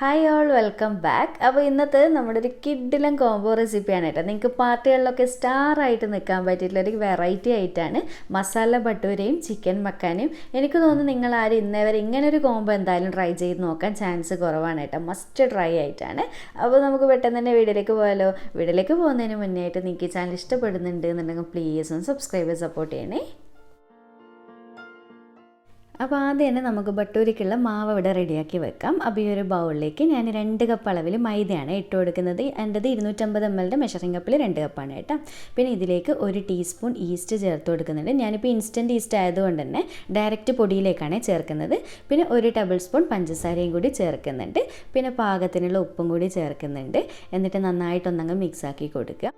Hi all welcome back. അപ്പോൾ ഇന്നത്തെ നമ്മുടെ ഒരു കിഡിലൻ കോംബോ റെസിപ്പിയാണ് കേട്ടോ. നിങ്ങൾക്ക് പാർട്ടികളിലൊക്കെ സ്റ്റാറായിട്ട് നിൽക്കാൻ പറ്റിയിട്ടുള്ളൊരു വെറൈറ്റി ആയിട്ടാണ് മസാല ബട്ടൂരയും ചിക്കൻ മക്കാനയും. എനിക്ക് തോന്നുന്നു നിങ്ങൾ ആരും ഇന്നേ വരെ ഇങ്ങനൊരു കോംബോ എന്തായാലും ട്രൈ ചെയ്ത് നോക്കാൻ ചാൻസ് കുറവാണ് കേട്ടോ. മസ്റ്റ് ട്രൈ ആയിട്ടാണ്. അപ്പോൾ നമുക്ക് പെട്ടെന്ന് തന്നെ വീഡിയോയിലേക്ക് പോയാലോ. വീഡിയോയിലേക്ക് പോകുന്നതിന് മുന്നേ ആയിട്ട് നിങ്ങൾക്ക് ഈ ചാനൽ ഇഷ്ടപ്പെടുന്നുണ്ട് എന്നുണ്ടെങ്കിൽ പ്ലീസ് ഒന്ന് സബ്സ്ക്രൈബ് സപ്പോർട്ട് ചെയ്യണേ. അപ്പോൾ ആദ്യം തന്നെ നമുക്ക് ബട്ടൂരിക്കുള്ള മാവ് ഇവിടെ റെഡിയാക്കി വെക്കാം. അപ്പോൾ ഈ ഒരു ബൗളിലേക്ക് ഞാൻ 2 കപ്പ് അളവിൽ മൈദയാണ് ഇട്ട് കൊടുക്കുന്നത്. എൻ്റെത് 250 ml മെഷറിംഗ് കപ്പിൽ 2 കപ്പാണ് കേട്ടോ. പിന്നെ ഇതിലേക്ക് 1 ടീസ്പൂൺ ഈസ്റ്റ് ചേർത്ത് കൊടുക്കുന്നുണ്ട്. ഞാനിപ്പോൾ ഇൻസ്റ്റൻറ്റ് ഈസ്റ്റ് ആയതുകൊണ്ട് തന്നെ ഡയറക്റ്റ് പൊടിയിലേക്കാണ് ചേർക്കുന്നത്. പിന്നെ 1 ടേബിൾ സ്പൂൺ പഞ്ചസാരയും കൂടി ചേർക്കുന്നുണ്ട്. പിന്നെ പാകത്തിനുള്ള ഉപ്പും കൂടി ചേർക്കുന്നുണ്ട്. എന്നിട്ട് നന്നായിട്ടൊന്നങ്ങ് മിക്സാക്കി കൊടുക്കുക.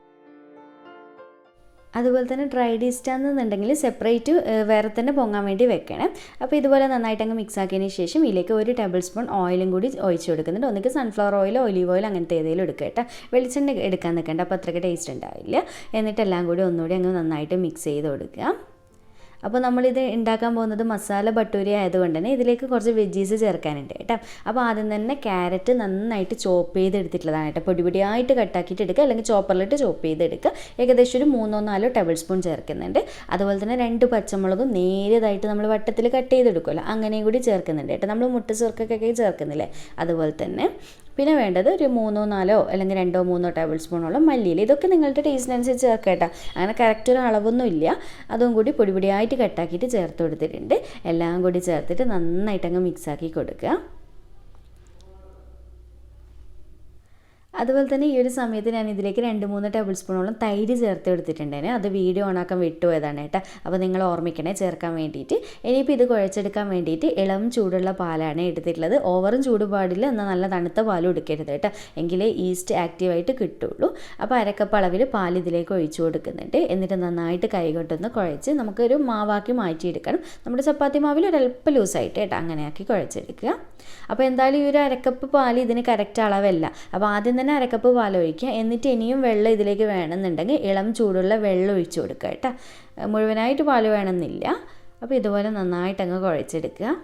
അതുപോലെ തന്നെ ഡ്രൈഡ് ഈസ്റ്റ് ആണെന്നുണ്ടെങ്കിൽ സെപ്പറേറ്റ് വേറെ തന്നെ പൊങ്ങാൻ വേണ്ടി വെക്കണം. അപ്പോൾ ഇതുപോലെ നന്നായിട്ട് അങ്ങ് മിക്സ് ആക്കിയതിന് ശേഷം ഇതിലേക്ക് 1 ടേബിൾ സ്പൂൺ ഓയിലും കൂടി ഒഴിച്ച് കൊടുക്കുന്നുണ്ട്. ഒന്നിക്ക് സൺഫ്ലവർ ഓയിലോ ഒലീവ് ഓയിൽ അങ്ങനത്തെ ഏതെങ്കിലും എടുക്കുക കേട്ടോ. വെളിച്ചെണ്ണ എടുക്കാൻ നിൽക്കേണ്ട, അപ്പോൾ അത്രയ്ക്ക് ടേസ്റ്റ് ഉണ്ടാവില്ല. എന്നിട്ടെല്ലാം കൂടി ഒന്നുകൂടി അങ്ങ് നന്നായിട്ട് മിക്സ് ചെയ്ത് കൊടുക്കുക. അപ്പോൾ നമ്മളിത് ഉണ്ടാക്കാൻ പോകുന്നത് മസാല ബട്ടൂരി ആയതുകൊണ്ട് തന്നെ ഇതിലേക്ക് കുറച്ച് വെജീസ് ചേർക്കാനുണ്ട് കേട്ടോ. അപ്പോൾ ആദ്യം തന്നെ ക്യാരറ്റ് നന്നായിട്ട് ചോപ്പ് ചെയ്തെടുത്തിട്ടുള്ളതാണ് കേട്ടോ. പൊടിയായിട്ട് കട്ടാക്കിയിട്ട് എടുക്കുക, അല്ലെങ്കിൽ ചോപ്പറിലിട്ട് ചോപ്പ് ചെയ്തെടുക്കുക. ഏകദേശം ഒരു 3-4 ടേബിൾ സ്പൂൺ ചേർക്കുന്നുണ്ട്. അതുപോലെ തന്നെ 2 പച്ചമുളകും നേരിയതായിട്ട് നമ്മൾ വട്ടത്തിൽ കട്ട് ചെയ്തെടുക്കുമല്ലോ, അങ്ങനെയും കൂടി ചേർക്കുന്നുണ്ട് കേട്ടോ. നമ്മൾ മുട്ട ചേർക്കൊക്കെ ചേർക്കുന്നില്ലേ, അതുപോലെ തന്നെ. പിന്നെ വേണ്ടത് ഒരു 3-4 അല്ലെങ്കിൽ 2-3 ടേബിൾ സ്പൂണോളം മല്ലിയില. ഇതൊക്കെ നിങ്ങളുടെ ടേസ്റ്റിനനുസരിച്ച് ചേർക്കുക കേട്ടോ. അങ്ങനെ കറക്റ്റ് ഒരു അളവൊന്നും ഇല്ല. അതും കൂടി പൊടിയായിട്ട് കട്ടാക്കിയിട്ട് ചേർത്ത് കൊടുത്തിട്ടുണ്ട്. എല്ലാം കൂടി ചേർത്തിട്ട് നന്നായിട്ട് അങ്ങ് മിക്സാക്കി കൊടുക്കുക. അതുപോലെ തന്നെ ഈ ഒരു സമയത്ത് ഞാൻ ഇതിലേക്ക് 2-3 ടേബിൾ സ്പൂണോളം തൈര് ചേർത്ത് എടുത്തിട്ടുണ്ടായിരുന്നു. അത് വീഡിയോ ഓണാക്കാൻ വിട്ടുപോയതാണ് കേട്ടോ. അപ്പോൾ നിങ്ങൾ ഓർമ്മിക്കണേ ചേർക്കാൻ വേണ്ടിയിട്ട്. ഇനിയിപ്പോൾ ഇത് കുഴച്ചെടുക്കാൻ വേണ്ടിയിട്ട് ഇളം ചൂടുള്ള പാലാണ് എടുത്തിട്ടുള്ളത്. ഓവറും ചൂട് പാടില്ല, എന്നാൽ നല്ല തണുത്ത പാലും എടുക്കരുത് കേട്ടോ, എങ്കിലേ ഈസ്റ്റ് ആക്റ്റീവായിട്ട് കിട്ടുള്ളൂ. അപ്പോൾ 1 കപ്പ് അളവിൽ പാൽ ഇതിലേക്ക് ഒഴിച്ചു കൊടുക്കുന്നുണ്ട്. എന്നിട്ട് നന്നായിട്ട് കൈകൊണ്ടൊന്ന് കുഴച്ച് നമുക്കൊരു മാവാക്കി മാറ്റിയെടുക്കണം. നമ്മുടെ ചപ്പാത്തി മാവിൽ ഒരല്പം ലൂസായിട്ട് കേട്ടോ, അങ്ങനെയാക്കി കുഴച്ചെടുക്കുക. അപ്പോൾ എന്തായാലും ഈ ഒരു 1 കപ്പ് പാൽ ഇതിന് കറക്റ്റ് അളവല്ല. അപ്പോൾ ആദ്യം തന്നെ 1 കപ്പ് പാൽ ഒഴിക്കുക. എന്നിട്ട് ഇനിയും വെള്ളം ഇതിലേക്ക് വേണമെന്നുണ്ടെങ്കിൽ ഇളം ചൂടുള്ള വെള്ളം ഒഴിച്ചു കൊടുക്കുക കേട്ടോ. മുഴുവനായിട്ട് പാൽ വേണമെന്നില്ല. അപ്പോൾ ഇതുപോലെ നന്നായിട്ട് അങ്ങ് കുഴച്ചെടുക്കുക.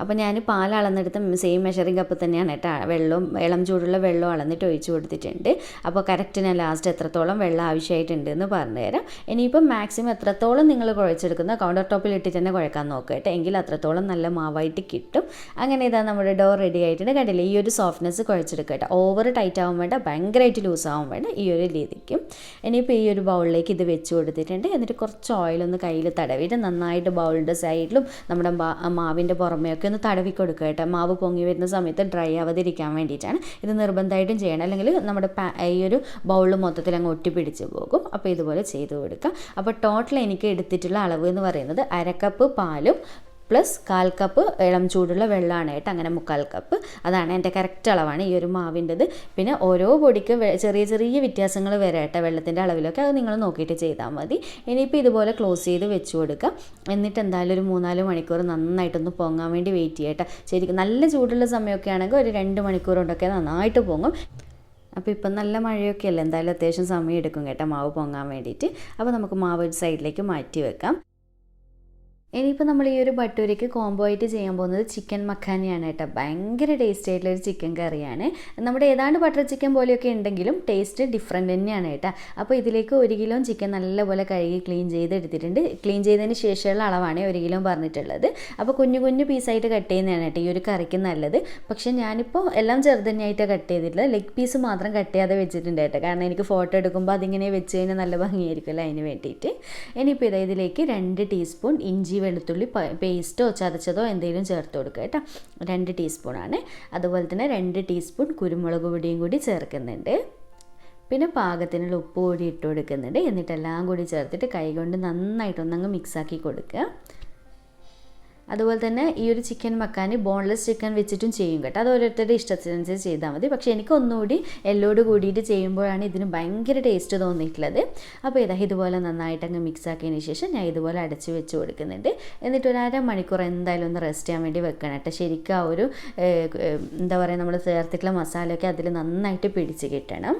അപ്പോൾ ഞാൻ പാൽ അളന്നെടുത്ത് സെയിം മെഷറിംഗ് കപ്പ് തന്നെയാണ് കേട്ടോ. വെള്ളവും ഇളം ചൂടുള്ള വെള്ളം അളന്നിട്ട് ഒഴിച്ച് കൊടുത്തിട്ടുണ്ട്. അപ്പോൾ കറക്റ്റ് ഞാൻ ലാസ്റ്റ് എത്രത്തോളം വെള്ളം ആവശ്യമായിട്ടുണ്ട് എന്ന് പറഞ്ഞുതരാം. ഇനിയിപ്പോൾ മാക്സിമം എത്രത്തോളം നിങ്ങൾ കുഴച്ചെടുക്കുന്ന കൗണ്ടർ ടോപ്പിൽ ഇട്ടിട്ട് തന്നെ കുഴക്കാൻ നോക്കുക കേട്ടോ, എങ്കിൽ അത്രത്തോളം നല്ല മാവായിട്ട് കിട്ടും. അങ്ങനെ ഇതാ നമ്മുടെ ഡോ റെഡി ആയിട്ടുണ്ട്. കണ്ടില്ലേ, ഈ ഒരു സോഫ്റ്റ്നെസ് കുഴച്ചെടുക്കുക കേട്ടോ. ഓവർ ടൈറ്റ് ആവാൻ വേണ്ട, ഭയങ്കരമായിട്ട് ലൂസ് ആവാൻ വേണ്ട, ഈ ഒരു രീതിക്കും. ഇനിയിപ്പോൾ ഈ ഒരു ബൗളിലേക്ക് ഇത് വെച്ച് കൊടുത്തിട്ടുണ്ട്. എന്നിട്ട് കുറച്ച് ഓയിലൊന്ന് കയ്യിൽ തടവിയിട്ട് നന്നായിട്ട് ബൗളിൻ്റെ സൈഡിലും നമ്മുടെ മാവിൻ്റെ പുറമേയൊക്കെ ഒന്ന് തടവി കൊടുക്കുക കേട്ടോ. മാവ് പൊങ്ങി വരുന്ന സമയത്ത് ഡ്രൈ ആവാതിരിക്കാൻ വേണ്ടിയിട്ടാണ് ഇത് നിർബന്ധമായിട്ടും ചെയ്യണം, അല്ലെങ്കിൽ നമ്മുടെ ഈ ഒരു ബൗളിൽ മൊത്തത്തിൽ അങ്ങ് ഒട്ടിപ്പിടിച്ച് പോകും. അപ്പോൾ ഇതുപോലെ ചെയ്ത് കൊടുക്കുക. അപ്പോൾ ടോട്ടൽ എനിക്ക് എടുത്തിട്ടുള്ള അളവ് എന്ന് പറയുന്നത് 1 കപ്പ് പാലും പ്ലസ് 1/4 കപ്പ് ഇളം ചൂടുള്ള വെള്ളമാണ് കേട്ടോ. അങ്ങനെ 3/4 കപ്പ്, അതാണ് എൻ്റെ കറക്റ്റ് അളവാണ് ഈ ഒരു മാവിൻ്റെത്. പിന്നെ ഓരോ പൊടിക്ക് ചെറിയ ചെറിയ വ്യത്യാസങ്ങൾ വരാം കേട്ടോ വെള്ളത്തിൻ്റെ അളവിലൊക്കെ, അത് നിങ്ങൾ നോക്കിയിട്ട് ചെയ്താൽ മതി. ഇനിയിപ്പോൾ ഇതുപോലെ ക്ലോസ് ചെയ്ത് വെച്ച് കൊടുക്കുക. എന്നിട്ട് എന്തായാലും ഒരു 3-4 മണിക്കൂർ നന്നായിട്ടൊന്ന് പൊങ്ങാൻ വേണ്ടി വെയിറ്റ് ചെയ്യട്ടെ. ശരിക്കും നല്ല ചൂടുള്ള സമയമൊക്കെ ആണെങ്കിൽ ഒരു 2 മണിക്കൂർ കൊണ്ടൊക്കെ നന്നായിട്ട് പൊങ്ങും. അപ്പോൾ ഇപ്പം നല്ല മഴയൊക്കെ അല്ലേ, എന്തായാലും അത്യാവശ്യം സമയം എടുക്കും കേട്ടോ മാവ് പൊങ്ങാൻ വേണ്ടിയിട്ട്. അപ്പോൾ നമുക്ക് മാവ് ഒരു സൈഡിലേക്ക് മാറ്റി വെക്കാം. ഇനിയിപ്പോൾ നമ്മൾ ഈ ഒരു ബട്ടൂരയ്ക്ക് കോംബോ ആയിട്ട് ചെയ്യാൻ പോകുന്നത് ചിക്കൻ മഖാനിയാണ് കേട്ടോ. ഭയങ്കര ടേസ്റ്റ് ആയിട്ടുള്ളൊരു ചിക്കൻ കറിയാണ്. നമ്മുടെ ഏതാണ്ട് ബട്ടർ ചിക്കൻ പോലെയൊക്കെ ഉണ്ടെങ്കിലും ടേസ്റ്റ് ഡിഫറെൻറ്റ് തന്നെയാണ് കേട്ടോ. അപ്പോൾ ഇതിലേക്ക് 1 കിലോ ചിക്കൻ നല്ലപോലെ കഴുകി ക്ലീൻ ചെയ്ത് എടുത്തിട്ടുണ്ട്. ക്ലീൻ ചെയ്തതിന് ശേഷമുള്ള അളവാണ് 1 കിലോ പറഞ്ഞിട്ടുള്ളത്. അപ്പോൾ കുഞ്ഞു പീസായിട്ട് കട്ട് ചെയ്യുന്നതാണ് കേട്ടോ ഈ ഒരു കറിക്ക് നല്ലത്. പക്ഷേ ഞാനിപ്പോൾ എല്ലാം ചെറുതന്നെയായിട്ടാണ് കട്ട് ചെയ്തിട്ടുള്ളത്. ലെഗ് പീസ് മാത്രം കട്ട് ചെയ്യാതെ വെച്ചിട്ടുണ്ട് കേട്ടോ, കാരണം എനിക്ക് ഫോട്ടോ എടുക്കുമ്പോൾ അതിങ്ങനെ വെച്ച് കഴിഞ്ഞാൽ നല്ല ഭംഗിയായിരിക്കുമല്ലോ, അതിന് വേണ്ടിയിട്ട്. ഇനിയിപ്പോൾ ഇതിലേക്ക് 2 ടീസ്പൂൺ ഇഞ്ചി വെളുത്തുള്ളി പേസ്റ്റോ ചതച്ചതോ എന്തെങ്കിലും ചേർത്ത് കൊടുക്കുക കേട്ടോ. 2 ടീസ്പൂണാണ്. അതുപോലെ തന്നെ 2 ടീസ്പൂൺ കുരുമുളക് പൊടിയും കൂടി ചേർക്കുന്നുണ്ട്. പിന്നെ പാകത്തിനുള്ള ഉപ്പ് കൂടി ഇട്ട് കൊടുക്കുന്നുണ്ട്. എന്നിട്ടെല്ലാം കൂടി ചേർത്തിട്ട് കൈകൊണ്ട് നന്നായിട്ടൊന്നങ്ങ് മിക്സാക്കി കൊടുക്കുക. അതുപോലെ തന്നെ ഈ ഒരു ചിക്കൻ മക്കാനി ബോൺലെസ് ചിക്കൻ വെച്ചിട്ടും ചെയ്യും കേട്ടോ. അത് ഓരോരുത്തരുടെ ഇഷ്ടത്തിനനുസരിച്ച് ചെയ്താൽ മതി. പക്ഷേ എനിക്ക് ഒന്നുകൂടി എല്ലോട് കൂടിയിട്ട് ചെയ്യുമ്പോഴാണ് ഇതിന് ഭയങ്കര ടേസ്റ്റ് തോന്നിയിട്ടുള്ളത്. അപ്പോൾ ഇതുപോലെ നന്നായിട്ട് അങ്ങ് മിക്സ് ആക്കിയതിന് ശേഷം ഞാൻ ഇതുപോലെ അടച്ച് വെച്ച് കൊടുക്കുന്നുണ്ട്. എന്നിട്ട് ഒരു 1/2 മണിക്കൂർ എന്തായാലും ഒന്ന് റെസ്റ്റ് ചെയ്യാൻ വേണ്ടി വെക്കണം കേട്ടോ. ശരിക്കും ആ ഒരു എന്താ പറയുക, നമ്മൾ ചേർത്തിട്ടുള്ള മസാലയൊക്കെ അതിൽ നന്നായിട്ട് പിടിച്ച് കിട്ടണം.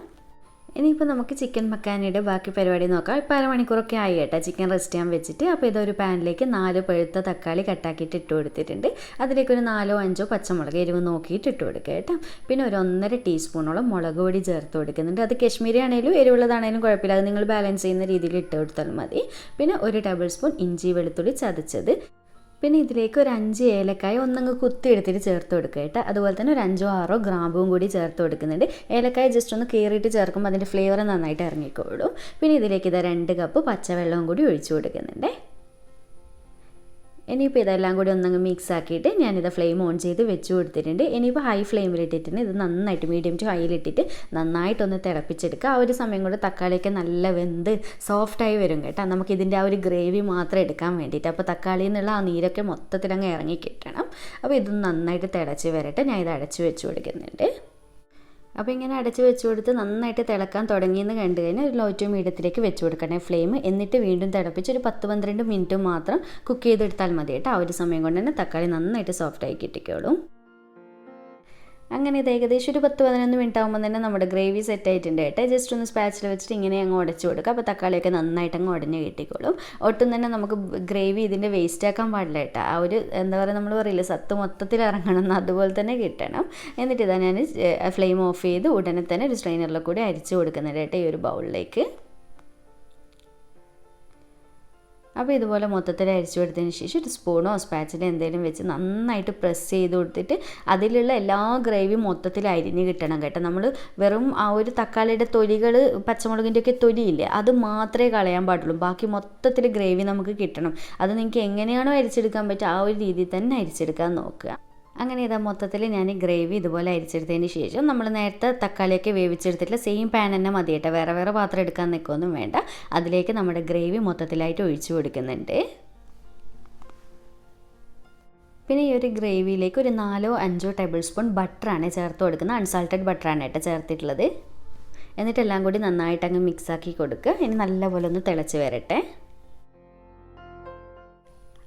ഇനിയിപ്പോൾ നമുക്ക് ചിക്കൻ മക്കാനിയുടെ ബാക്കി പരിപാടി നോക്കാം. ഇപ്പോൾ അരമണിക്കൂറൊക്കെ ആയി കേട്ടോ ചിക്കൻ റെസ്റ്റ് ചെയ്യാൻ വെച്ചിട്ട്. അപ്പോൾ ഇതൊരു പാനിലേക്ക് 4 പഴുത്ത തക്കാളി കട്ടാക്കിയിട്ട് ഇട്ട് കൊടുത്തിട്ടുണ്ട്. അതിലേക്ക് ഒരു 4-5 പച്ചമുളക് എരിവ് നോക്കിയിട്ട് ഇട്ട് കൊടുക്കുക കേട്ടോ. പിന്നെ ഒരു 1.5 ടീസ്പൂണോളം മുളക് പൊടി ചേർത്ത് കൊടുക്കുന്നുണ്ട്. അത് കശ്മീരി ആണെങ്കിലും എരിവുള്ളതാണെങ്കിലും കുഴപ്പമില്ല, അത് നിങ്ങൾ ബാലൻസ് ചെയ്യുന്ന രീതിയിൽ ഇട്ട് കൊടുത്താൽ മതി. പിന്നെ ഒരു ടേബിൾ സ്പൂൺ ഇഞ്ചി വെളുത്തുള്ളി ചതച്ചത്. പിന്നെ ഇതിലേക്ക് ഒരു 5 ഏലക്കായ ഒന്നങ്ങ് കുത്തിയെടുത്തിട്ട് ചേർത്ത് കൊടുക്കുക കേട്ടോ. അതുപോലെ തന്നെ ഒരു 5-6 ഗ്രാമ്പും കൂടി ചേർത്ത് കൊടുക്കുന്നുണ്ട്. ഏലക്കായ ജസ്റ്റ് ഒന്ന് കീറിയിട്ട് ചേർക്കുമ്പോൾ അതിൻ്റെ ഫ്ലേവർ നന്നായിട്ട് ഇറങ്ങിക്കോളും. പിന്നെ ഇതിലേക്ക് ഇതാ 2 കപ്പ് പച്ചവെള്ളവും കൂടി ഒഴിച്ചു കൊടുക്കുന്നുണ്ട്. ഇനിയിപ്പോൾ ഇതെല്ലാം കൂടി ഒന്നങ്ങ് മിക്സ് ആക്കിയിട്ട് ഞാനിത് ഫ്ലെയിം ഓൺ ചെയ്ത് വെച്ച് കൊടുത്തിട്ടുണ്ട്. ഇനിയിപ്പോൾ ഹൈ ഫ്ലെയിമിലിട്ടിട്ടുണ്ട് ഇത് നന്നായിട്ട് മീഡിയം ടു ഹൈയിലിട്ടിട്ട് നന്നായിട്ടൊന്ന് തിളപ്പിച്ചെടുക്കുക. ആ ഒരു സമയം കൊണ്ട് തക്കാളിയൊക്കെ നല്ല വെന്ത് സോഫ്റ്റായി വരും കേട്ടോ. നമുക്കിതിൻ്റെ ആ ഒരു ഗ്രേവി മാത്രം എടുക്കാൻ വേണ്ടിയിട്ട്. അപ്പോൾ തക്കാളിയിൽ നിന്നുള്ള ആ നീരൊക്കെ മൊത്തത്തിലങ്ങ് ഇറങ്ങി കിട്ടണം. അപ്പോൾ ഇതൊന്ന് നന്നായിട്ട് തിളച്ച് വരട്ടെ. ഞാൻ ഇത് അടച്ച് വെച്ച് കൊടുക്കുന്നുണ്ട്. അപ്പോൾ ഇങ്ങനെ അടച്ച് വെച്ച് കൊടുത്ത് നന്നായിട്ട് തിളക്കാൻ തുടങ്ങിയെന്ന് കണ്ടു കഴിഞ്ഞാൽ ഒരു ലോ ടു മീഡിയത്തിലേക്ക് വെച്ച് കൊടുക്കണേ ഫ്ലെയിം. എന്നിട്ട് വീണ്ടും തിളപ്പിച്ച് ഒരു 10-12 മിനിറ്റ് മാത്രം കുക്ക് ചെയ്തെടുത്താൽ മതി കേട്ടോ. ആ ഒരു സമയം കൊണ്ട് തന്നെ തക്കാളി നന്നായിട്ട് സോഫ്റ്റായി കിട്ടിക്കോളും. അങ്ങനെ ഇത് ഏകദേശം ഒരു 10-11 മിനിറ്റ് ആകുമ്പോൾ തന്നെ നമ്മുടെ ഗ്രേവി സെറ്റ് ആയിട്ടുണ്ട് കേട്ടോ. ജസ്റ്റ് ഒന്ന് സ്പാച്ചിൽ വെച്ചിട്ട് ഇങ്ങനെ അങ്ങ് ഉടച്ചു കൊടുക്കുക. അപ്പോൾ തക്കാളിയൊക്കെ നന്നായിട്ട് അങ്ങ് ഉടഞ്ഞ് കിട്ടിക്കോളും. ഒട്ടും തന്നെ നമുക്ക് ഗ്രേവി ഇതിൻ്റെ വേസ്റ്റ് ആക്കാൻ പാടില്ല കേട്ടോ. ആ ഒരു എന്താ പറയുക, നമ്മൾ പറയില്ല സത്ത് മൊത്തത്തിൽ ഇറങ്ങണം എന്ന്, അതുപോലെ തന്നെ കിട്ടണം. എന്നിട്ട് ഇതാ ഞാൻ ഫ്ലെയിം ഓഫ് ചെയ്ത് ഉടനെ തന്നെ ഒരു സ്ട്രെയിനറിൽ കൂടി അരിച്ചു കൊടുക്കുന്നുണ്ട് കേട്ടോ ഈ ഒരു ബൗളിലേക്ക്. അപ്പോൾ ഇതുപോലെ മൊത്തത്തിൽ അരിച്ചു കൊടുത്തതിന് ശേഷം ഒരു സ്പൂണോ സ്പാച്ചിലോ എന്തെങ്കിലും വെച്ച് നന്നായിട്ട് പ്രസ് ചെയ്ത് കൊടുത്തിട്ട് അതിലുള്ള എല്ലാ ഗ്രേവിയും മൊത്തത്തിൽ അരിഞ്ഞ് കിട്ടണം കേട്ടോ. നമ്മൾ വെറും ആ ഒരു തക്കാളിയുടെ തൊലികൾ, പച്ചമുളകിൻ്റെയൊക്കെ തൊലിയില്ലേ, അത് മാത്രമേ കളയാൻ പാടുള്ളൂ. ബാക്കി മൊത്തത്തിൽ ഗ്രേവി നമുക്ക് കിട്ടണം. അത് നിങ്ങൾക്ക് എങ്ങനെയാണോ അരിച്ചെടുക്കാൻ പറ്റുക ആ ഒരു രീതിയിൽ തന്നെ അരിച്ചെടുക്കാൻ നോക്കുക. അങ്ങനെ ഇതാ മൊത്തത്തിൽ ഞാൻ ഗ്രേവി ഇതുപോലെ അരിച്ചെടുത്തതിന് ശേഷം നമ്മൾ നേരത്തെ തക്കാളിയൊക്കെ വേവിച്ചെടുത്തിട്ടുള്ള സെയിം പാൻ തന്നെ മതി കേട്ടോ. വേറെ വേറെ പാത്രം എടുക്കാൻ നിൽക്കുകയൊന്നും വേണ്ട. അതിലേക്ക് നമ്മുടെ ഗ്രേവി മൊത്തത്തിലായിട്ട് ഒഴിച്ചു കൊടുക്കുന്നുണ്ട്. പിന്നെ ഈ ഒരു ഗ്രേവിയിലേക്ക് ഒരു 4-5 ടേബിൾ സ്പൂൺ ബട്ടറാണ് ചേർത്ത് കൊടുക്കുന്നത്. അൺസാൾട്ടഡ് ബട്ടറാണ് കേട്ടോ ചേർത്തിട്ടുള്ളത്. എന്നിട്ട് എല്ലാം കൂടി നന്നായിട്ട് അങ്ങ് മിക്സാക്കി കൊടുക്കുക. ഇനി നല്ലപോലെ ഒന്ന് തിളച്ച് വരട്ടെ.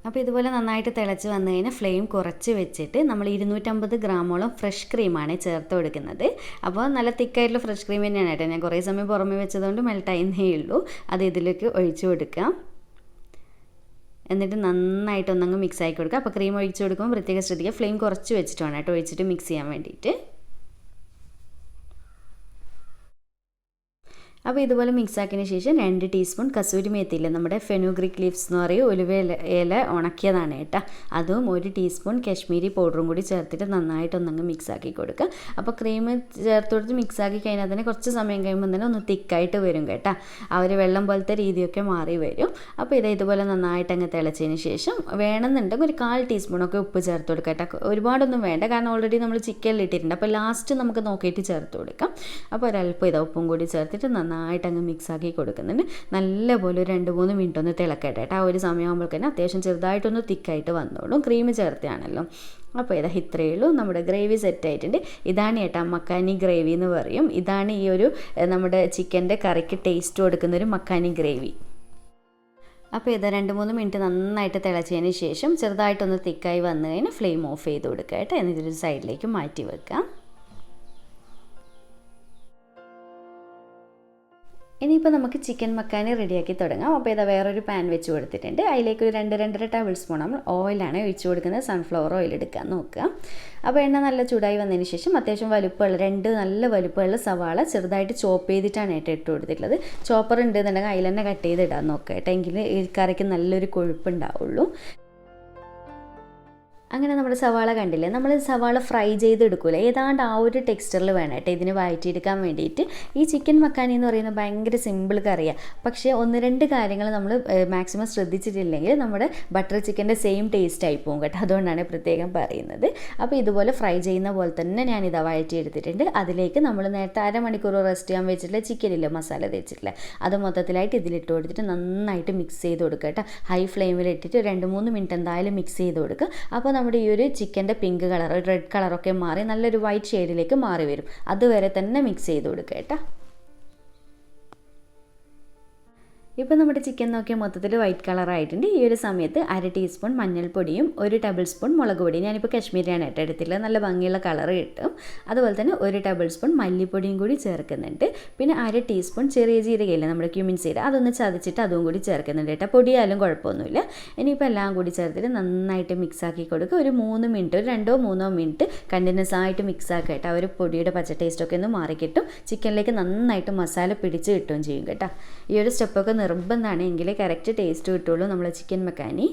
അപ്പോൾ ഇതുപോലെ നന്നായിട്ട് തിളച്ച് വന്നു കഴിഞ്ഞാൽ ഫ്ലെയിം കുറച്ച് വെച്ചിട്ട് നമ്മൾ 250 ഗ്രാമോളം ഫ്രഷ് ക്രീമാണ് ചേർത്ത് കൊടുക്കുന്നത്. അപ്പോൾ നല്ല തിക്കായിട്ടുള്ള ഫ്രഷ് ക്രീം തന്നെയാണ് കേട്ടോ. ഞാൻ കുറേ സമയം പുറമേ വെച്ചതുകൊണ്ട് മെൽട്ടായിരുന്നേ ഉള്ളൂ. അത് ഇതിലേക്ക് ഒഴിച്ച് കൊടുക്കാം. എന്നിട്ട് നന്നായിട്ടൊന്നങ്ങ് മിക്സ് ആക്കി കൊടുക്കുക. അപ്പോൾ ക്രീം ഒഴിച്ച് കൊടുക്കുമ്പോൾ പ്രത്യേകം ശ്രദ്ധിക്കുക, ഫ്ലെയിം കുറച്ച് വെച്ചിട്ട് വേണം കേട്ടോ ഒഴിച്ചിട്ട് മിക്സ് ചെയ്യാൻ വേണ്ടിയിട്ട്. അപ്പോൾ ഇതുപോലെ മിക്സ് ആക്കിയതിന് ശേഷം 2 ടീസ്പൂൺ കസൂരി മേത്തിയില്ല, നമ്മുടെ ഫെനുഗ്രിക് ലീവ്സ് എന്ന് പറയും, ഒലിവ ഇല ഉണക്കിയതാണ് കേട്ടോ. അതും 1 ടീസ്പൂൺ കശ്മീരി പൗഡറും കൂടി ചേർത്തിട്ട് നന്നായിട്ടൊന്നങ്ങ് മിക്സ് ആക്കി കൊടുക്കുക. അപ്പോൾ ക്രീം ചേർത്ത് കൊടുത്ത് മിക്സ് ആക്കി കഴിഞ്ഞാൽ തന്നെ കുറച്ച് സമയം കഴിയുമ്പോൾ തന്നെ ഒന്ന് തിക്കായിട്ട് വരും കേട്ടോ. ആ ഒരു വെള്ളം പോലത്തെ രീതിയൊക്കെ മാറി വരും. അപ്പോൾ ഇതുപോലെ നന്നായിട്ട് അങ്ങ് തിളച്ചതിന് ശേഷം വേണമെന്നുണ്ടെങ്കിൽ ഒരു 1/4 ടീസ്പൂണൊക്കെ ഉപ്പ് ചേർത്ത് കൊടുക്കുക കേട്ടോ. ഒരുപാടൊന്നും വേണ്ട, കാരണം ഓൾറെഡി നമ്മൾ ചിക്കനിൽ ഇട്ടിട്ടുണ്ട്. അപ്പോൾ ലാസ്റ്റ് നമുക്ക് നോക്കിയിട്ട് ചേർത്ത് കൊടുക്കാം. അപ്പോൾ ഒരല്പം ഉപ്പും കൂടി ചേർത്തിട്ട് നന്നായിട്ട് അങ്ങ് മിക്സ് ആക്കി കൊടുക്കുന്നുണ്ട്. നല്ലപോലെ ഒരു 2-3 മിനിറ്റ് ഒന്ന് തിളക്കട്ടെ കേട്ടോ. ആ ഒരു സമയമാകുമ്പോൾ തന്നെ അത്യാവശ്യം ചെറുതായിട്ടൊന്ന് തിക്കായിട്ട് വന്നോളും, ക്രീം ചേർത്താണല്ലോ. അപ്പോൾ ഇത്രയേ ഉള്ളൂ, നമ്മുടെ ഗ്രേവി സെറ്റ് ആയിട്ടുണ്ട്. ഇതാണ് കേട്ടോ മക്കാനി ഗ്രേവി എന്ന് പറയും. ഇതാണ് ഈ ഒരു നമ്മുടെ ചിക്കൻ്റെ കറിക്ക് ടേസ്റ്റ് കൊടുക്കുന്നൊരു മക്കാനി ഗ്രേവി. അപ്പോൾ 2-3 മിനിറ്റ് നന്നായിട്ട് തിളച്ചതിന് ശേഷം ചെറുതായിട്ടൊന്ന് തിക്കായി വന്നു കഴിഞ്ഞാൽ ഫ്ലെയിം ഓഫ് ചെയ്ത് കൊടുക്കുക കേട്ടോ. എന്നിട്ടൊരു സൈഡിലേക്ക് മാറ്റി വെക്കാം. ഇനിയിപ്പോൾ നമുക്ക് ചിക്കൻ മക്കാനി റെഡിയാക്കി തുടങ്ങാം. അപ്പോൾ വേറൊരു പാൻ വെച്ച് കൊടുത്തിട്ടുണ്ട്. അതിലേക്ക് ഒരു 2-2.5 ടേബിൾ സ്പൂൺ നമ്മൾ ഓയിലാണ് ഒഴിച്ച് കൊടുക്കുന്നത്. സൺഫ്ലവർ ഓയിൽ എടുക്കാൻ നോക്കുക. അപ്പോൾ എണ്ണ നല്ല ചൂടായി വന്നതിന് ശേഷം അത്യാവശ്യം വലുപ്പമുള്ള 2 നല്ല വലുപ്പമുള്ള സവാള ചെറുതായിട്ട് ചോപ്പ് ചെയ്തിട്ടാണ് ഇട്ട് കൊടുത്തിട്ടുള്ളത്. ചോപ്പർ ഉണ്ട് എന്നുണ്ടെങ്കിൽ അതിൽ തന്നെ കട്ട് ചെയ്ത് ഇടാൻ നോക്കുക കേട്ടോ. എങ്കിൽ ഈ കറിക്ക് നല്ലൊരു കൊഴുപ്പുണ്ടാവുള്ളൂ. അങ്ങനെ നമ്മുടെ സവാള കണ്ടില്ലേ, നമ്മൾ സവാള ഫ്രൈ ചെയ്തെടുക്കൂലേ, ഏതാണ്ട് ആ ഒരു ടെക്സ്ചറിൽ വേണം കേട്ടോ ഇതിന് വഴറ്റിയെടുക്കാൻ വേണ്ടിയിട്ട്. ഈ ചിക്കൻ മക്കാനി എന്ന് പറയുന്നത് ഭയങ്കര സിമ്പിൾ കറിയാണ്. പക്ഷേ 1-2 കാര്യങ്ങൾ നമ്മൾ മാക്സിമം ശ്രദ്ധിച്ചിട്ടില്ലെങ്കിൽ നമ്മുടെ ബട്ടർ ചിക്കൻ്റെ സെയിം ടേസ്റ്റ് ആയി പോകും കേട്ടോ. അതുകൊണ്ടാണ് പ്രത്യേകം പറയുന്നത്. അപ്പോൾ ഇതുപോലെ ഫ്രൈ ചെയ്യുന്ന പോലെ തന്നെ ഞാനിതാ വഴറ്റിയെടുത്തിട്ടുണ്ട്. അതിലേക്ക് നമ്മൾ നേരത്തെ 1/2 മണിക്കൂർ റെസ്റ്റ് ചെയ്യാൻ വെച്ചിട്ടുള്ള ചിക്കനില്ല മസാല തേച്ചിട്ടില്ല, അത് മൊത്തത്തിലായിട്ട് ഇതിലിട്ട് കൊടുത്തിട്ട് നന്നായിട്ട് മിക്സ് ചെയ്ത് കൊടുക്കുക കേട്ടോ. ഹൈ ഫ്ലെയിമിലിട്ടിട്ട് 2-3 മിനിറ്റ് എന്തായാലും മിക്സ് ചെയ്ത് കൊടുക്കുക. അപ്പോൾ നമ്മുടെ ഈ ഒരു ചിക്കൻ്റെ പിങ്ക് കളർ, റെഡ് കളറൊക്കെ മാറി നല്ലൊരു വൈറ്റ് ഷെയ്ഡിലേക്ക് മാറി വരും. അതുവരെ തന്നെ മിക്സ് ചെയ്ത് കൊടുക്കുക കേട്ടോ. ഇപ്പോൾ നമ്മുടെ ചിക്കൻ നോക്കിയാൽ മൊത്തത്തിൽ വൈറ്റ് കളറായിട്ടുണ്ട്. ഈ ഒരു സമയത്ത് 1/2 ടീസ്പൂൺ മഞ്ഞൾപ്പൊടിയും 1 ടേബിൾ സ്പൂൺ മുളക് പൊടിയും, ഞാനിപ്പോൾ കശ്മീരിയാണ് എടുത്തിട്ടുള്ളത്, നല്ല ഭംഗിയുള്ള കളർ കിട്ടും. അതുപോലെ തന്നെ 1 ടേബിൾ സ്പൂൺ മല്ലിപ്പൊടിയും കൂടി ചേർക്കുന്നുണ്ട്. പിന്നെ 1/2 ടീസ്പൂൺ ചെറിയ ജീരകയില്ല നമ്മുടെ ക്യൂമിൻ സീഡ്, അതൊന്ന് ചതച്ചിട്ട് അതും കൂടി ചേർക്കുന്നുണ്ട് കേട്ടോ. പൊടിയായാലും കുഴപ്പമൊന്നുമില്ല. ഇനിയിപ്പോൾ എല്ലാം കൂടി ചേർത്തിട്ട് നന്നായിട്ട് മിക്സാക്കി കൊടുക്കുക. ഒരു 3 മിനിറ്റ്, ഒരു 2-3 മിനിറ്റ് കണ്ടിന്യൂസ് ആയിട്ട് മിക്സാക്കുക കേട്ടോ. ആ ഒരു പൊടിയുടെ പച്ച ടേസ്റ്റൊക്കെ ഒന്ന് മാറിക്കിട്ടും. ചിക്കനിലേക്ക് നന്നായിട്ട് മസാല പിടിച്ച് കിട്ടുകയും ചെയ്യും കേട്ടോ. ഈ ഒരു സ്റ്റെപ്പൊക്കെ നിർബന്ധമാണ്, എങ്കിലേ കറക്റ്റ് ടേസ്റ്റ് കിട്ടുള്ളൂ നമ്മളെ ചിക്കൻ മക്കാനി.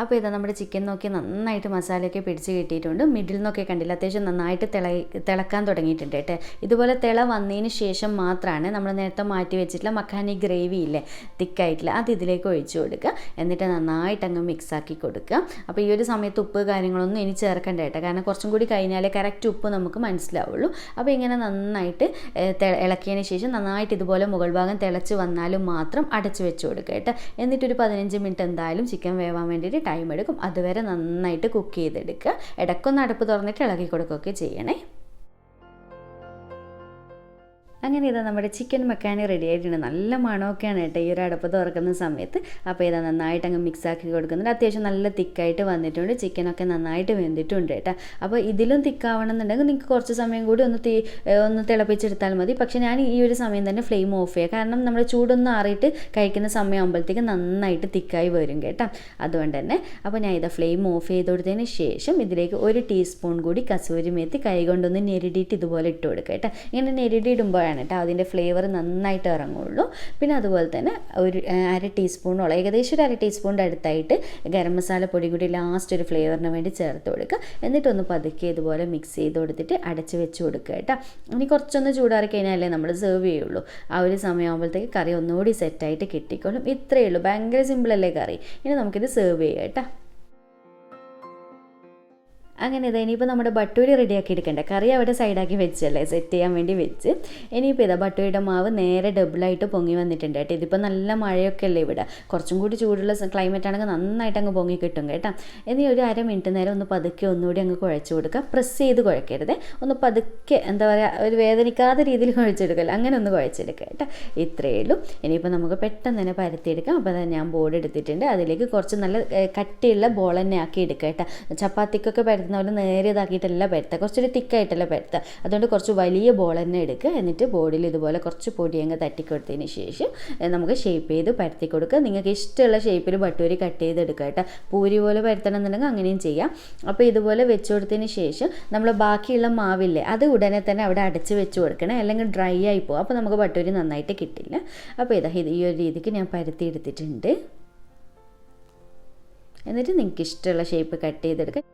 അപ്പോൾ ഇതാ നമ്മുടെ ചിക്കൻ നോക്കി നന്നായിട്ട് മസാലയൊക്കെ പിടിച്ച് കിട്ടിയിട്ടുണ്ട്. മിഡിൽ നിന്നൊക്കെ കണ്ടില്ല, അത്യാവശ്യം നന്നായിട്ട് തിളക്കാൻ തുടങ്ങിയിട്ടുണ്ട് കേട്ടോ. ഇതുപോലെ തിള വന്നതിന് ശേഷം മാത്രമാണ് നമ്മൾ നേരത്തെ മാറ്റി വെച്ചിട്ടുള്ള മഖാനി ഗ്രേവി ഇല്ലേ, തിക്കായിട്ടില്ല, അത് ഇതിലേക്ക് ഒഴിച്ചു കൊടുക്കുക. എന്നിട്ട് നന്നായിട്ട് അങ്ങ് മിക്സാക്കി കൊടുക്കുക. അപ്പോൾ ഈ ഒരു സമയത്ത് ഉപ്പ് കാര്യങ്ങളൊന്നും ഇനി ചേർക്കണ്ട കേട്ടോ, കാരണം കുറച്ചും കൂടി കഴിഞ്ഞാലേ കറക്റ്റ് ഉപ്പ് നമുക്ക് മനസ്സിലാവുള്ളൂ. അപ്പോൾ ഇങ്ങനെ നന്നായിട്ട് ഇളക്കിയതിന് ശേഷം നന്നായിട്ട് ഇതുപോലെ മുകൾ ഭാഗം തിളച്ച് വന്നാലും മാത്രം അടച്ചു വെച്ച് കൊടുക്കുക കേട്ടോ. എന്നിട്ടൊരു 15 മിനിറ്റ് എന്തായാലും ചിക്കൻ വേവാൻ വേണ്ടിയിട്ട് ടൈം എടുക്കും. അതുവരെ നന്നായിട്ട് കുക്ക് ചെയ്തെടുക്കുക. ഇടയ്ക്കൊന്ന് അടുപ്പ് തുറന്നിട്ട് ഇളക്കി കൊടുക്കുകയൊക്കെ ചെയ്യണേ. അങ്ങനെ ഇതാ നമ്മുടെ ചിക്കൻ മക്കാനി റെഡി ആയിട്ടുണ്ട്. നല്ല മണമൊക്കെയാണ് കേട്ടോ ഈ ഒരു അടപ്പ് തുറക്കുന്ന സമയത്ത്. അപ്പോൾ ഇതാ നന്നായിട്ട് അങ്ങ് മിക്സാക്കി കൊടുക്കുന്നുണ്ട്. അത്യാവശ്യം നല്ല തിക്കായിട്ട് വന്നിട്ടുണ്ട്. ചിക്കനൊക്കെ നന്നായിട്ട് വെന്തിട്ടുണ്ട് കേട്ടോ. അപ്പോൾ ഇതിലും തിക്കാവണമെന്നുണ്ടെങ്കിൽ നിങ്ങൾക്ക് കുറച്ച് സമയം കൂടി ഒന്ന് തിളപ്പിച്ചെടുത്താൽ മതി. പക്ഷേ ഞാൻ ഈ ഒരു സമയം തന്നെ ഫ്ലെയിം ഓഫ് ചെയ്യുക, കാരണം നമ്മൾ ചൂടൊന്നും ആറിയിട്ട് കഴിക്കുന്ന സമയമാകുമ്പോഴത്തേക്ക് നന്നായിട്ട് തിക്കായി വരും കേട്ടോ. അതുകൊണ്ട് തന്നെ അപ്പോൾ ഞാൻ ഇതാ ഫ്ലെയിം ഓഫ് ചെയ്ത് കൊടുത്തതിന് ശേഷം ഇതിലേക്ക് 1 ടീസ്പൂൺ കൂടി കസൂരി മേത്തി കൈ കൊണ്ടൊന്ന് ഞെരിടിയിട്ട് ഇതുപോലെ ഇട്ട് കൊടുക്കുക കേട്ടോ. ഇങ്ങനെ ഞെരിടി ഇടുമ്പോഴാണ് കേട്ടോ അതിൻ്റെ ഫ്ലേവർ നന്നായിട്ട് ഇറങ്ങുള്ളൂ. പിന്നെ അതുപോലെ തന്നെ ഒരു 1/2 ടീസ്പൂണോളം, ഏകദേശം ഒരു 1/2 ടീസ്പൂണിൻ്റെ അടുത്തായിട്ട് ഗരം മസാല പൊടി കൂടി ലാസ്റ്റ് ഒരു ഫ്ലേവറിന് വേണ്ടി ചേർത്ത് കൊടുക്കുക. എന്നിട്ടൊന്ന് പതുക്കെ ഇതുപോലെ മിക്സ് ചെയ്ത് കൊടുത്തിട്ട് അടച്ച് വെച്ച് കൊടുക്കുക കേട്ടോ. ഇനി കുറച്ചൊന്ന് ചൂടാറി കഴിഞ്ഞാലേ നമ്മൾ സെർവ് ചെയ്യുള്ളൂ. ആ ഒരു സമയമാകുമ്പോഴത്തേക്ക് കറി ഒന്നുകൂടി സെറ്റായിട്ട് കിട്ടിക്കോളും. ഇത്രയേ ഉള്ളൂ, ഭയങ്കര സിമ്പിളല്ലേ കറി. ഇനി നമുക്കിത് സെർവ് ചെയ്യാം കേട്ടോ. അങ്ങനെ ഇതാ ഇനിയിപ്പോൾ നമ്മുടെ ബട്ടൂരി റെഡിയാക്കി എടുക്കണ്ടേ. കറി അവിടെ സൈഡാക്കി വെച്ചല്ലേ, സെറ്റ് ചെയ്യാൻ വേണ്ടി വെച്ച്. ഇനിയിപ്പോൾ ഇതാ ബട്ടൂരിയുടെ മാവ് നേരെ ഡബിളായിട്ട് പൊങ്ങി വന്നിട്ടുണ്ട് കേട്ടോ. ഇതിപ്പോൾ നല്ല മഴയൊക്കെ അല്ലേ ഇവിടെ, കുറച്ചും കൂടി ചൂടുള്ള ക്ലൈമറ്റ് ആണെങ്കിൽ നന്നായിട്ട് അങ്ങ് പൊങ്ങി കിട്ടും കേട്ടോ. ഇനി ഒരു 1/2 മിനിറ്റ് നേരം ഒന്ന് പതുക്കെ ഒന്നുകൂടി അങ്ങ് കുഴച്ച് കൊടുക്കുക. പ്രസ് ചെയ്ത് കുഴക്കരുത്, ഒന്ന് പതുക്കെ എന്താ പറയുക, ഒരു വേദനിക്കാത്ത രീതിയിൽ കുഴച്ചെടുക്കല്ലോ, അങ്ങനെ ഒന്ന് കുഴച്ചെടുക്കുക കേട്ടോ. ഇത്രയേ ഉള്ളൂ. ഇനിയിപ്പോൾ നമുക്ക് പെട്ടെന്ന് തന്നെ പരത്തിയെടുക്കാം. അപ്പോൾ അതാ ഞാൻ ബോർഡ് എടുത്തിട്ടുണ്ട്, അതിലേക്ക് കുറച്ച് നല്ല കട്ടിയുള്ള ബോൾ തന്നെ ആക്കി എടുക്കുക കേട്ടോ. ചപ്പാത്തിക്കൊക്കെ പോലെ നേരിയതാക്കിയിട്ടല്ല പരത്തുക, കുറച്ചൊരു തിക്കായിട്ടല്ല പരത്തുക. അതുകൊണ്ട് കുറച്ച് വലിയ ബോൾ തന്നെ എടുക്കുക. എന്നിട്ട് ബോർഡിൽ ഇതുപോലെ കുറച്ച് പൊടി അങ്ങ് തട്ടിക്കൊടുത്തതിന് ശേഷം നമുക്ക് ഷേപ്പ് ചെയ്ത് പരത്തി കൊടുക്കുക. നിങ്ങൾക്ക് ഇഷ്ടമുള്ള ഷേപ്പിൽ ബട്ടൂരി കട്ട് ചെയ്തെടുക്കുക കേട്ടോ. പൂരി പോലെ പരത്തണം എന്നുണ്ടെങ്കിൽ അങ്ങനെയും ചെയ്യാം. അപ്പോൾ ഇതുപോലെ വെച്ച് കൊടുത്തതിന് ശേഷം നമ്മൾ ബാക്കിയുള്ള മാവില്ലേ അത് ഉടനെ തന്നെ അവിടെ അടച്ച് വെച്ച് കൊടുക്കണം, അല്ലെങ്കിൽ ഡ്രൈ ആയി പോകും. അപ്പോൾ നമുക്ക് ബട്ടൂരി നന്നായിട്ട് കിട്ടില്ല. അപ്പോൾ ഈ ഒരു രീതിക്ക് ഞാൻ പരത്തി എടുത്തിട്ടുണ്ട്. എന്നിട്ട് നിങ്ങൾക്ക് ഇഷ്ടമുള്ള ഷേപ്പ് കട്ട് ചെയ്തെടുക്കുക.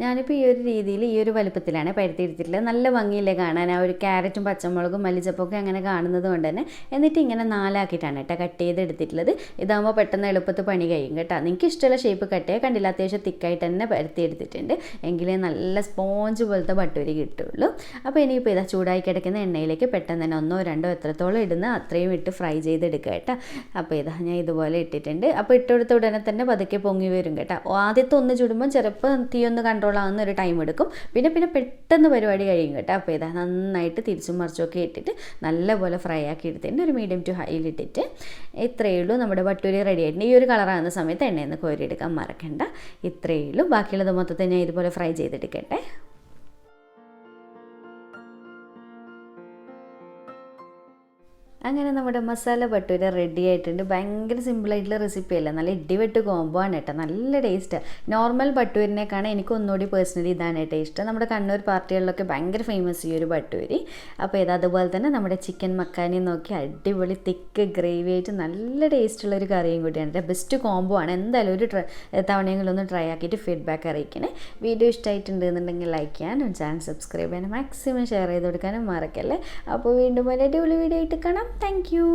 ഞാനിപ്പോൾ ഈ ഒരു രീതിയിൽ ഈ ഒരു വലുപ്പത്തിലാണ് പരത്തിയെടുത്തിട്ടുള്ളത്. നല്ല ഭംഗിയില്ലേ കാണാൻ, ആ ഒരു ക്യാരറ്റും പച്ചമുളകും മല്ലിച്ചപ്പൊക്കെ അങ്ങനെ കാണുന്നത് കൊണ്ട് തന്നെ. എന്നിട്ട് ഇങ്ങനെ 4 ആക്കിയിട്ടാണ് കേട്ടോ കട്ട് ചെയ്തെടുത്തിട്ടുള്ളത്. ഇതാകുമ്പോൾ പെട്ടെന്ന് എളുപ്പത്തിൽ പണി കഴിയും കേട്ടോ. നിങ്ങൾക്ക് ഇഷ്ടമുള്ള ഷേപ്പ് കട്ട് ചെയ്യുക. കണ്ടില്ല, അത്യാവശ്യം തിക്കായിട്ട് തന്നെ പരത്തിയെടുത്തിട്ടുണ്ട്, എങ്കിലേ നല്ല സ്പോഞ്ച് പോലത്തെ ബട്ടൂരി കിട്ടുള്ളൂ. അപ്പോൾ ഇനിയിപ്പോൾ ഇതാ ചൂടായി കിടക്കുന്ന എണ്ണയിലേക്ക് പെട്ടെന്ന് തന്നെ 1 2 എത്രത്തോളം ഇടുന്ന അത്രയും ഇട്ട് ഫ്രൈ ചെയ്തെടുക്കുക കേട്ടോ. അപ്പോൾ ഇതാ ഞാൻ ഇതുപോലെ ഇട്ടിട്ടുണ്ട്. അപ്പോൾ ഇട്ടെടുത്ത ഉടനെ തന്നെ പതുക്കെ പൊങ്ങി വരും കേട്ടോ. ആദ്യത്തെ ഒന്ന് ചുടുമ്പോൾ ചിലപ്പോൾ തീ ഒന്ന് കൺട്രോൾ ആവുന്ന ഒരു ടൈം എടുക്കും, പിന്നെ പെട്ടെന്ന് പരിപാടി കഴിയും കേട്ടോ. അപ്പോൾ ഇതാ നന്നായിട്ട് തിരിച്ചും മറിച്ചൊക്കെ ഇട്ടിട്ട് നല്ലപോലെ ഫ്രൈ ആക്കി എടുത്തിട്ടുണ്ട്, ഒരു മീഡിയം ടു ഹൈയിലിട്ടിട്ട്. ഇത്രയേ ഉള്ളൂ, നമ്മുടെ ബട്ടൂരി റെഡി ആയിട്ടുണ്ട്. ഈ ഒരു കളറാകുന്ന സമയത്ത് എണ്ണയിൽ നിന്ന് കോരിയെടുക്കാൻ മറക്കണ്ട. ഇത്രയേ ഉള്ളൂ. ബാക്കിയുള്ളത് മൊത്തത്തിൽ ഞാൻ ഇതുപോലെ ഫ്രൈ ചെയ്തെടുക്കട്ടെ. അങ്ങനെ നമ്മുടെ മസാല ബട്ടൂര റെഡി ആയിട്ടുണ്ട്. ഭയങ്കര സിമ്പിളായിട്ടുള്ള റെസിപ്പി അല്ല, നല്ല ഇടിവെട്ട് കോംബോ ആണ് കേട്ടോ. നല്ല ടേസ്റ്റ്. നോർമൽ ബട്ടൂരിനേക്കാണ് എനിക്ക് ഒന്നുകൂടി പേഴ്സണലി ഇതാണ് കേട്ടോ ഇഷ്ടം. നമ്മുടെ കണ്ണൂർ പാർട്ടികളിലൊക്കെ ഭയങ്കര ഫേമസ് ഈ ഒരു ബട്ടൂരി. അപ്പോൾ അതുപോലെ തന്നെ നമ്മുടെ ചിക്കൻ മക്കാനി നോക്കി അടിപൊളി തിക്ക് ഗ്രേവി ആയിട്ട് നല്ല ടേസ്റ്റുള്ളൊരു കറിയും കൂടിയാണ്. ബെസ്റ്റ് കോംബോ ആണ്. എന്തായാലും ഒരു തവണയെങ്കിലും ഒന്ന് ട്രൈ ആക്കിയിട്ട് ഫീഡ്ബാക്ക് അറിയിക്കണേ. വീഡിയോ ഇഷ്ടമായിട്ടുണ്ട് എന്നുണ്ടെങ്കിൽ ലൈക്ക് ചെയ്യാനും ചാനൽ സബ്സ്ക്രൈബ് ചെയ്യാനും മാക്സിമം ഷെയർ ചെയ്ത് കൊടുക്കാനും മറക്കല്ലേ. അപ്പോൾ വീണ്ടും ഒരു അടിപൊളി വീഡിയോ ആയിട്ട് കാണാം. Thank you.